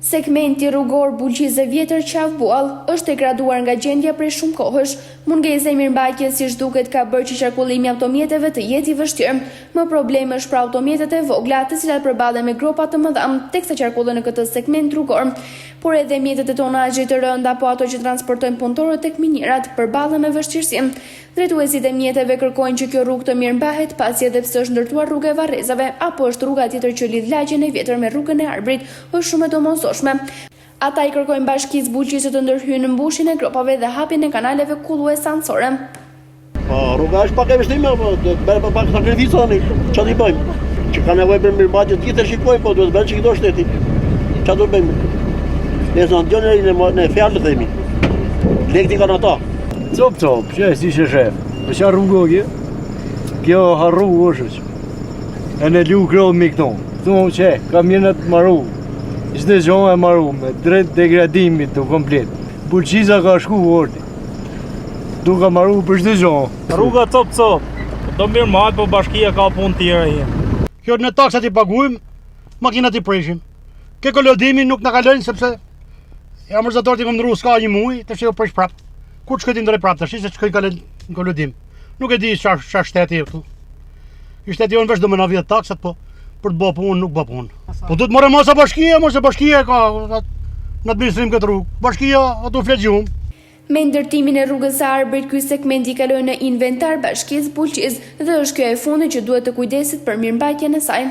Segmenti rrugor Bulqize Vjetër Qavbuall është degraduar nga gjendja prej shumë kohësh. Mungesa e mirëmbajtjes siç duket ka bërë që qarkullimi automjeteve të jetë i vështirë. Më probleme është për automjetet e vogla, të cilat përballen me gropa të mëdha teksa qarkullen në këtë segment rrugor, por edhe mjetet e tonazhit të rënd apo ato që transportojnë punëtorët tek minirat përballen me vështirësi. Drejtuesit e mjeteve kërkojnë që kjo rrugë të mirëmbahet, pasi edhe pse është ndërtuar rruga e Varrezave apo është rruga tjetër që lidh lagjen e Vjetër me rrugën e Arbrit, është shumë e domosdoshme. Ata i kërkojnë bashkisë Bulqize të ndërhyjnë në mbushjen e gropave dhe hapjen e kanaleve kulluese anësore. Rruga është pak e vështirë, po pak sakrificoni, çfarë i bëjmë? Që ka nevojë për mirëmbajtje të gjithë shikojmë, po duhet bëjmë çdo shteti. Çfarë do bëjmë? Ne zonë dënë në fjalë themi. Lekti kanë ata. Cop, që si shef. Po çfarë rrugë? Kjo harru është. E në lu grov me këto. Thonë që kamionat marru. Çdo gjë e marru me drejt degradimit të komplet. Bulqiza ka shku ordi. Duka marru për çdo gjë. Rruga cop. Do mirëmbajt, po bashkia ka punë tjera. Kjo në taksat i paguajmë, makinat i prishim. Kë kolodimin nuk na kalojnë sepse amortizatorët i kanë ndruar s'ka një muaj, tash jo prish prap. Kur shkoj ti ndrej prap tash, se shkoj kalon në kolodim. Nuk e di çfarë shteti këtu. Ky shteti jonë veç do më na vjet taksat, po për të bërë punë nuk bë punë. Po duhet morë mos bashkia ka në administrim këtë rrugë. Bashkia ato flet gjumë. Me ndërtimin e rrugës së Arbrit, ky segment i kaloi në inventar bashkisë Bulqiz dhe është kjo e fundit që duhet të kujdeset për mirëmbajtjen e saj.